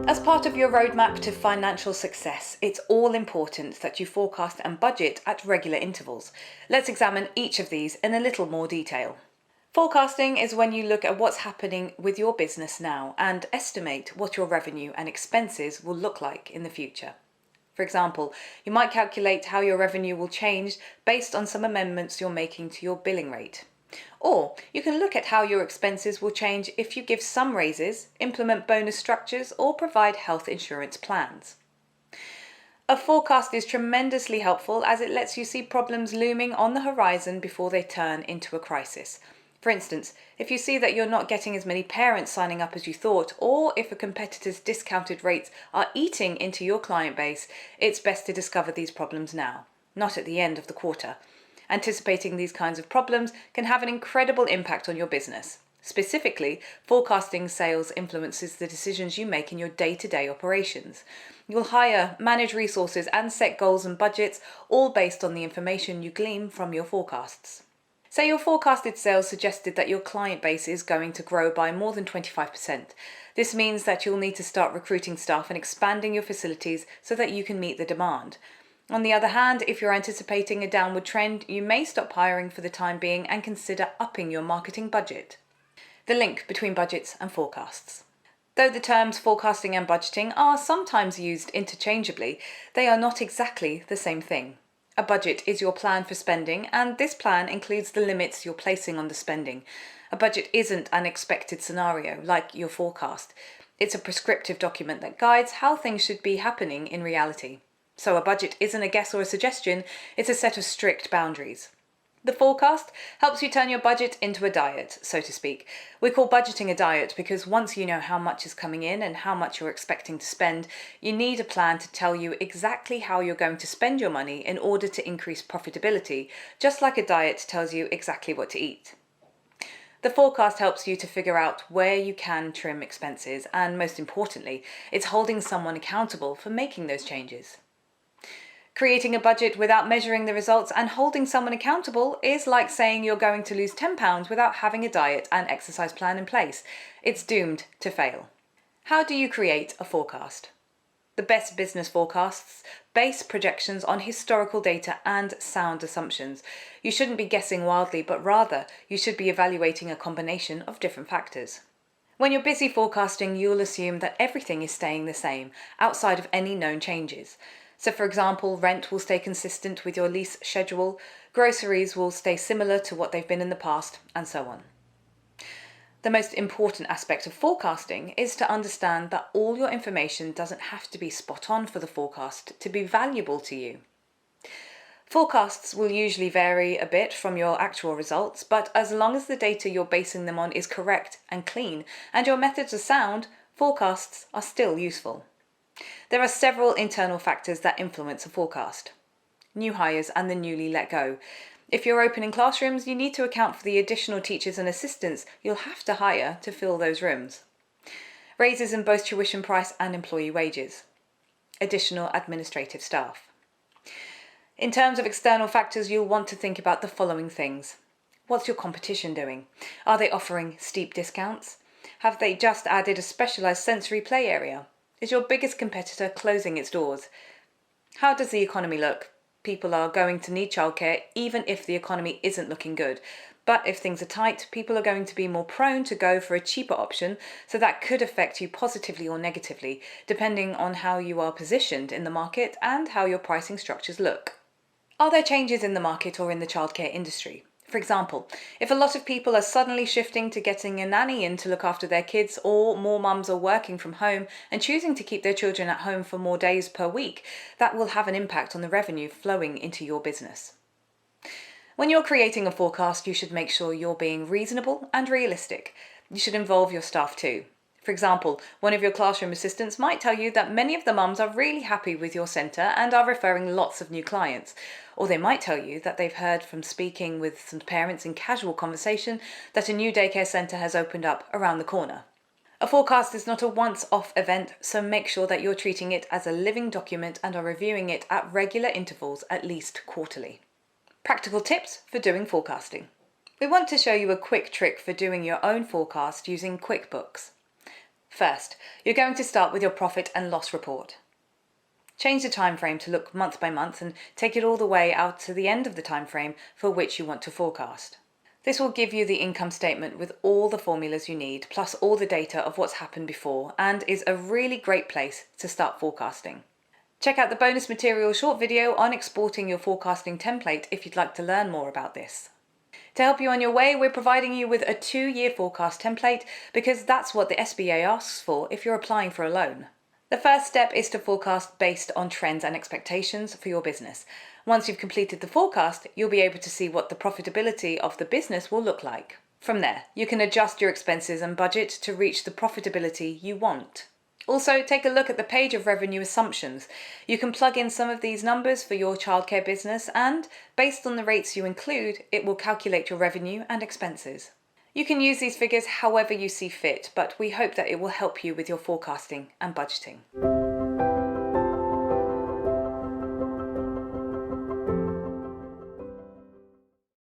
As part of your roadmap to financial success, it's all important that you forecast and budget at regular intervals. Let's examine each of these in a little more detail. Forecasting is when you look at what's happening with your business now and estimate what your revenue and expenses will look like in the future. For example, you might calculate how your revenue will change based on some amendments you're making to your billing rate. Or you can look at how your expenses will change if you give some raises, implement bonus structures, or provide health insurance plans. A forecast is tremendously helpful as it lets you see problems looming on the horizon before they turn into a crisis. For instance, if you see that you're not getting as many parents signing up as you thought, or if a competitor's discounted rates are eating into your client base, it's best to discover these problems now, not at the end of the quarter. Anticipating these kinds of problems can have an incredible impact on your business. Specifically, forecasting sales influences the decisions you make in your day-to-day operations. You'll hire, manage resources, and set goals and budgets, all based on the information you glean from your forecasts. Say your forecasted sales suggested that your client base is going to grow by more than 25%. This means that you'll need to start recruiting staff and expanding your facilities so that you can meet the demand. On the other hand, if you're anticipating a downward trend, you may stop hiring for the time being and consider upping your marketing budget. The link between budgets and forecasts. Though the terms forecasting and budgeting are sometimes used interchangeably, they are not exactly the same thing. A budget is your plan for spending, and this plan includes the limits you're placing on the spending. A budget isn't an expected scenario like your forecast. It's a prescriptive document that guides how things should be happening in reality. So a budget isn't a guess or a suggestion, it's a set of strict boundaries. The forecast helps you turn your budget into a diet, so to speak. We call budgeting a diet because once you know how much is coming in and how much you're expecting to spend, you need a plan to tell you exactly how you're going to spend your money in order to increase profitability, just like a diet tells you exactly what to eat. The forecast helps you to figure out where you can trim expenses, and most importantly, it's holding someone accountable for making those changes. Creating a budget without measuring the results and holding someone accountable is like saying you're going to lose 10 pounds without having a diet and exercise plan in place. It's doomed to fail. How do you create a forecast? The best business forecasts base projections on historical data and sound assumptions. You shouldn't be guessing wildly, but rather you should be evaluating a combination of different factors. When you're busy forecasting, you'll assume that everything is staying the same, outside of any known changes. So for example, rent will stay consistent with your lease schedule, groceries will stay similar to what they've been in the past, and so on. The most important aspect of forecasting is to understand that all your information doesn't have to be spot on for the forecast to be valuable to you. Forecasts will usually vary a bit from your actual results, but as long as the data you're basing them on is correct and clean, and your methods are sound, forecasts are still useful. There are several internal factors that influence a forecast. New hires and the newly let go. If you're opening classrooms, you need to account for the additional teachers and assistants you'll have to hire to fill those rooms. Raises in both tuition price and employee wages. Additional administrative staff. In terms of external factors, you'll want to think about the following things. What's your competition doing? Are they offering steep discounts? Have they just added a specialised sensory play area? Is your biggest competitor closing its doors? How does the economy look? People are going to need childcare even if the economy isn't looking good. But if things are tight, people are going to be more prone to go for a cheaper option, so that could affect you positively or negatively, depending on how you are positioned in the market and how your pricing structures look. Are there changes in the market or in the childcare industry? For example, if a lot of people are suddenly shifting to getting a nanny in to look after their kids, or more mums are working from home and choosing to keep their children at home for more days per week, that will have an impact on the revenue flowing into your business. When you're creating a forecast, you should make sure you're being reasonable and realistic. You should involve your staff too. For example, one of your classroom assistants might tell you that many of the mums are really happy with your centre and are referring lots of new clients. Or they might tell you that they've heard from speaking with some parents in casual conversation that a new daycare centre has opened up around the corner. A forecast is not a once-off event, so make sure that you're treating it as a living document and are reviewing it at regular intervals, at least quarterly. Practical tips for doing forecasting. We want to show you a quick trick for doing your own forecast using QuickBooks. First, you're going to start with your profit and loss report. Change the time frame to look month by month and take it all the way out to the end of the time frame for which you want to forecast. This will give you the income statement with all the formulas you need, plus all the data of what's happened before, and is a really great place to start forecasting. Check out the bonus material short video on exporting your forecasting template if you'd like to learn more about this. To help you on your way, we're providing you with a 2-year forecast template because that's what the SBA asks for if you're applying for a loan. The first step is to forecast based on trends and expectations for your business. Once you've completed the forecast, you'll be able to see what the profitability of the business will look like. From there, you can adjust your expenses and budget to reach the profitability you want. Also, take a look at the page of revenue assumptions. You can plug in some of these numbers for your childcare business and, based on the rates you include, it will calculate your revenue and expenses. You can use these figures however you see fit, but we hope that it will help you with your forecasting and budgeting.